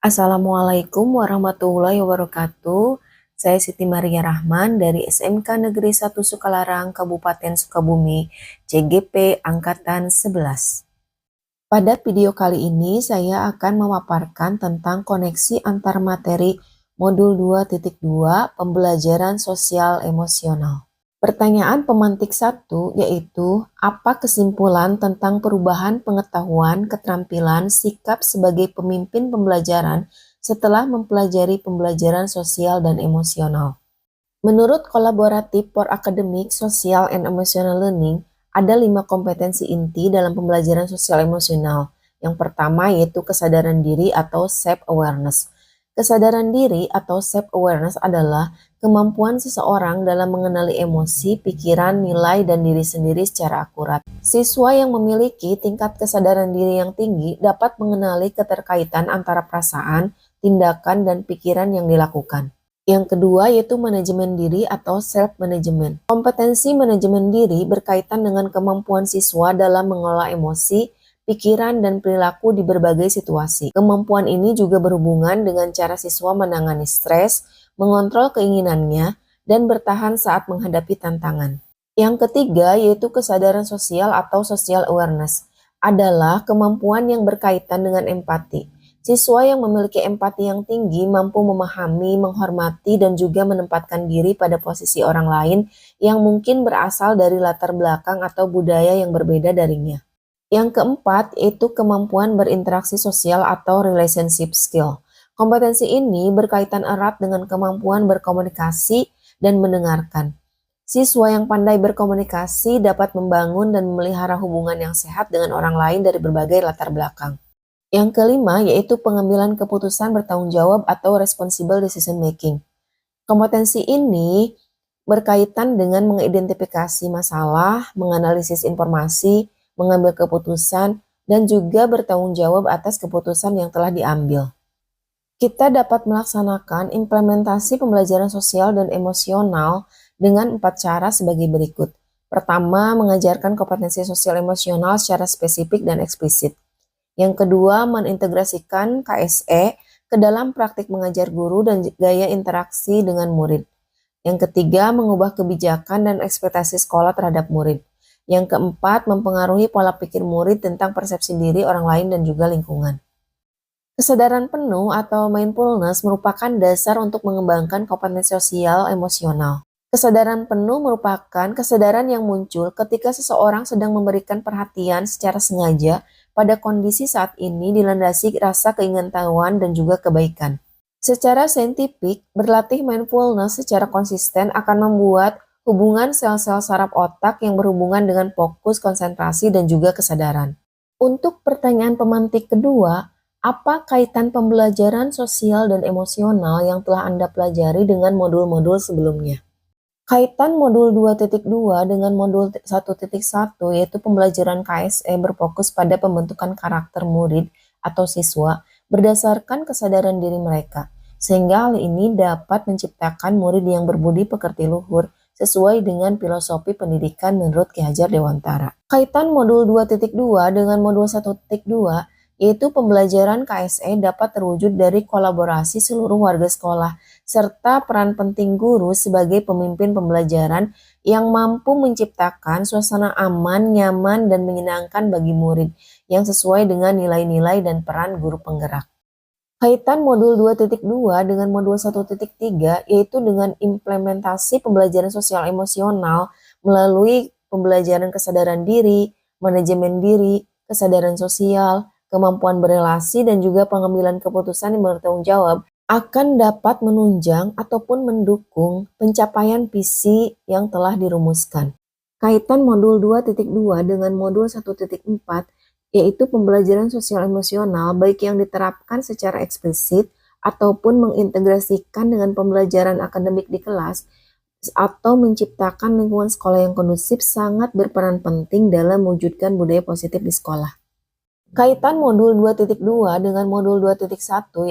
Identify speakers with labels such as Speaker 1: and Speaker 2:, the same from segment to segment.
Speaker 1: Assalamualaikum warahmatullahi wabarakatuh. Saya Siti Maria Rahman dari SMK Negeri 1 Sukalarang, Kabupaten Sukabumi, CGP Angkatan 11. Pada video kali ini saya akan memaparkan tentang koneksi antar materi modul 2.2 pembelajaran sosial emosional. Pertanyaan pemantik 1 yaitu, apa kesimpulan tentang perubahan pengetahuan, keterampilan, sikap sebagai pemimpin pembelajaran setelah mempelajari pembelajaran sosial dan emosional? Menurut kolaboratif for academic, social, and emotional learning, ada 5 kompetensi inti dalam pembelajaran sosial emosional. Yang pertama yaitu kesadaran diri atau self-awareness. Kesadaran diri atau self-awareness adalah kemampuan seseorang dalam mengenali emosi, pikiran, nilai, dan diri sendiri secara akurat. Siswa yang memiliki tingkat kesadaran diri yang tinggi dapat mengenali keterkaitan antara perasaan, tindakan, dan pikiran yang dilakukan. Yang kedua yaitu manajemen diri atau self-management. Kompetensi manajemen diri berkaitan dengan kemampuan siswa dalam mengelola emosi, pikiran, dan perilaku di berbagai situasi. Kemampuan ini juga berhubungan dengan cara siswa menangani stres, mengontrol keinginannya, dan bertahan saat menghadapi tantangan. Yang ketiga yaitu kesadaran sosial atau social awareness adalah kemampuan yang berkaitan dengan empati. Siswa yang memiliki empati yang tinggi mampu memahami, menghormati, dan juga menempatkan diri pada posisi orang lain yang mungkin berasal dari latar belakang atau budaya yang berbeda darinya. Yang keempat yaitu kemampuan berinteraksi sosial atau relationship skill. Kompetensi ini berkaitan erat dengan kemampuan berkomunikasi dan mendengarkan. Siswa yang pandai berkomunikasi dapat membangun dan memelihara hubungan yang sehat dengan orang lain dari berbagai latar belakang. Yang kelima yaitu pengambilan keputusan bertanggung jawab atau responsible decision making. Kompetensi ini berkaitan dengan mengidentifikasi masalah, menganalisis informasi, mengambil keputusan, dan juga bertanggung jawab atas keputusan yang telah diambil. Kita dapat melaksanakan implementasi pembelajaran sosial dan emosional dengan 4 cara sebagai berikut. Pertama, mengajarkan kompetensi sosial emosional secara spesifik dan eksplisit. Yang kedua, mengintegrasikan KSE ke dalam praktik mengajar guru dan gaya interaksi dengan murid. Yang ketiga, mengubah kebijakan dan ekspektasi sekolah terhadap murid. Yang keempat, mempengaruhi pola pikir murid tentang persepsi diri orang lain dan juga lingkungan. Kesadaran penuh atau mindfulness merupakan dasar untuk mengembangkan kompetensi sosial emosional. Kesadaran penuh merupakan kesadaran yang muncul ketika seseorang sedang memberikan perhatian secara sengaja pada kondisi saat ini dilandasi rasa keingintahuan dan juga kebaikan. Secara saintifik, berlatih mindfulness secara konsisten akan membuat hubungan sel-sel saraf otak yang berhubungan dengan fokus, konsentrasi, dan juga kesadaran. Untuk pertanyaan pemantik kedua, apa kaitan pembelajaran sosial dan emosional yang telah Anda pelajari dengan modul-modul sebelumnya? Kaitan modul 2.2 dengan modul 1.1 yaitu pembelajaran KSE berfokus pada pembentukan karakter murid atau siswa berdasarkan kesadaran diri mereka, sehingga hal ini dapat menciptakan murid yang berbudi pekerti luhur sesuai dengan filosofi pendidikan menurut Ki Hajar Dewantara. Kaitan modul 2.2 dengan modul 1.2 yaitu pembelajaran KSE dapat terwujud dari kolaborasi seluruh warga sekolah serta peran penting guru sebagai pemimpin pembelajaran yang mampu menciptakan suasana aman, nyaman, dan menyenangkan bagi murid yang sesuai dengan nilai-nilai dan peran guru penggerak. Kaitan modul 2.2 dengan modul 1.3 yaitu dengan implementasi pembelajaran sosial emosional melalui pembelajaran kesadaran diri, manajemen diri, kesadaran sosial, kemampuan berelasi, dan juga pengambilan keputusan yang bertanggung jawab akan dapat menunjang ataupun mendukung pencapaian visi yang telah dirumuskan. Kaitan modul 2.2 dengan modul 1.4 yaitu pembelajaran sosial emosional baik yang diterapkan secara eksplisit ataupun mengintegrasikan dengan pembelajaran akademik di kelas atau menciptakan lingkungan sekolah yang kondusif sangat berperan penting dalam mewujudkan budaya positif di sekolah. Kaitan modul 2.2 dengan modul 2.1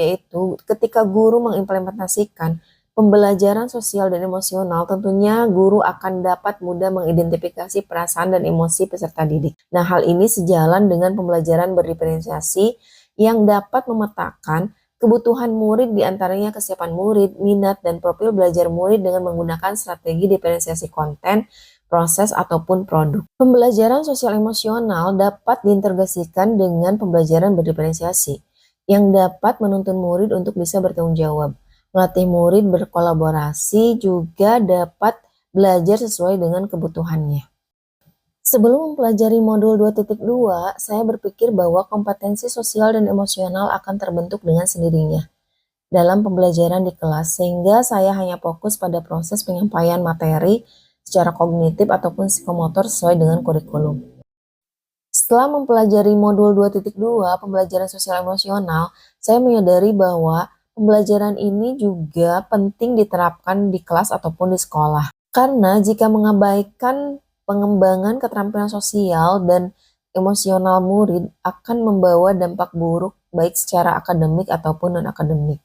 Speaker 1: yaitu ketika guru mengimplementasikan pembelajaran sosial dan emosional, tentunya guru akan dapat mudah mengidentifikasi perasaan dan emosi peserta didik. Nah, hal ini sejalan dengan pembelajaran berdiferensiasi yang dapat memetakan Kebutuhan murid diantaranya kesiapan murid, minat, dan profil belajar murid dengan menggunakan strategi diferensiasi konten, proses, ataupun produk. Pembelajaran sosial emosional dapat diintegrasikan dengan pembelajaran berdiferensiasi yang dapat menuntun murid untuk bisa bertanggung jawab. Melatih murid berkolaborasi juga dapat belajar sesuai dengan kebutuhannya. Sebelum mempelajari modul 2.2, saya berpikir bahwa kompetensi sosial dan emosional akan terbentuk dengan sendirinya dalam pembelajaran di kelas, sehingga saya hanya fokus pada proses penyampaian materi secara kognitif ataupun psikomotor sesuai dengan kurikulum. Setelah mempelajari modul 2.2, pembelajaran sosial emosional, saya menyadari bahwa pembelajaran ini juga penting diterapkan di kelas ataupun di sekolah. Karena jika mengabaikan pengembangan keterampilan sosial dan emosional murid akan membawa dampak buruk baik secara akademik ataupun non-akademik.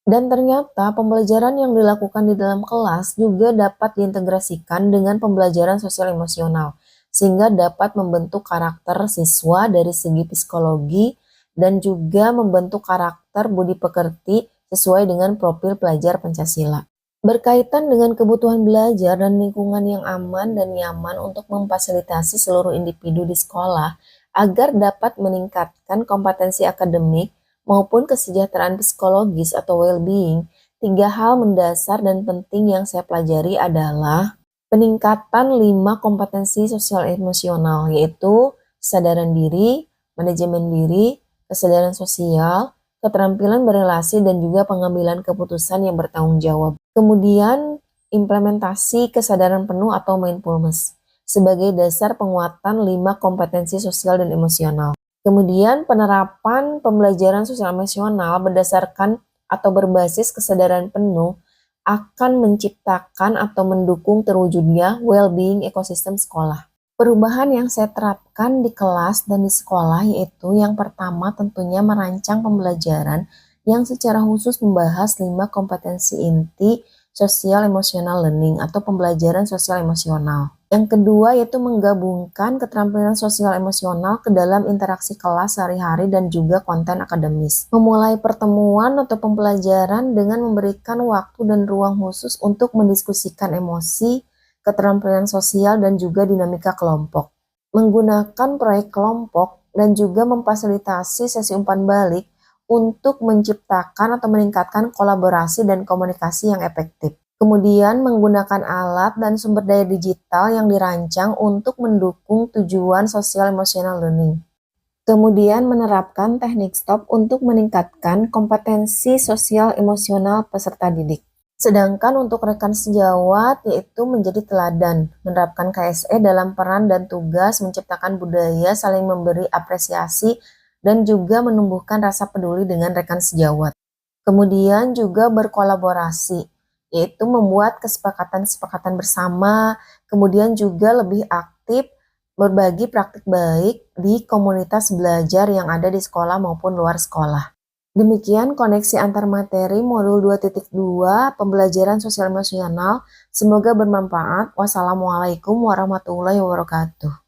Speaker 1: Dan ternyata pembelajaran yang dilakukan di dalam kelas juga dapat diintegrasikan dengan pembelajaran sosial emosional, sehingga dapat membentuk karakter siswa dari segi psikologi dan juga membentuk karakter budi pekerti sesuai dengan profil pelajar Pancasila. Berkaitan dengan kebutuhan belajar dan lingkungan yang aman dan nyaman untuk memfasilitasi seluruh individu di sekolah agar dapat meningkatkan kompetensi akademik maupun kesejahteraan psikologis atau well-being, 3 hal mendasar dan penting yang saya pelajari adalah peningkatan 5 kompetensi sosial emosional, yaitu kesadaran diri, manajemen diri, kesadaran sosial, keterampilan berelasi, dan juga pengambilan keputusan yang bertanggung jawab. Kemudian, implementasi kesadaran penuh atau mindfulness sebagai dasar penguatan 5 kompetensi sosial dan emosional. Kemudian, penerapan pembelajaran sosial emosional berdasarkan atau berbasis kesadaran penuh akan menciptakan atau mendukung terwujudnya well-being ekosistem sekolah. Perubahan yang saya terapkan di kelas dan di sekolah yaitu yang pertama tentunya merancang pembelajaran yang secara khusus membahas 5 kompetensi inti sosial emosional learning atau pembelajaran sosial emosional. Yang kedua yaitu menggabungkan keterampilan sosial emosional ke dalam interaksi kelas sehari-hari dan juga konten akademis. Memulai pertemuan atau pembelajaran dengan memberikan waktu dan ruang khusus untuk mendiskusikan emosi, keterampilan sosial, dan juga dinamika kelompok. Menggunakan proyek kelompok dan juga memfasilitasi sesi umpan balik untuk menciptakan atau meningkatkan kolaborasi dan komunikasi yang efektif. Kemudian menggunakan alat dan sumber daya digital yang dirancang untuk mendukung tujuan sosial emosional learning. Kemudian menerapkan teknik STOP untuk meningkatkan kompetensi sosial emosional peserta didik. Sedangkan untuk rekan sejawat yaitu menjadi teladan, menerapkan KSE dalam peran dan tugas, menciptakan budaya saling memberi apresiasi dan juga menumbuhkan rasa peduli dengan rekan sejawat. Kemudian juga berkolaborasi, yaitu membuat kesepakatan-kesepakatan bersama, kemudian juga lebih aktif berbagi praktik baik di komunitas belajar yang ada di sekolah maupun luar sekolah. Demikian koneksi antar materi modul 2.2 pembelajaran sosial emosional. Semoga bermanfaat. Wassalamualaikum warahmatullahi wabarakatuh.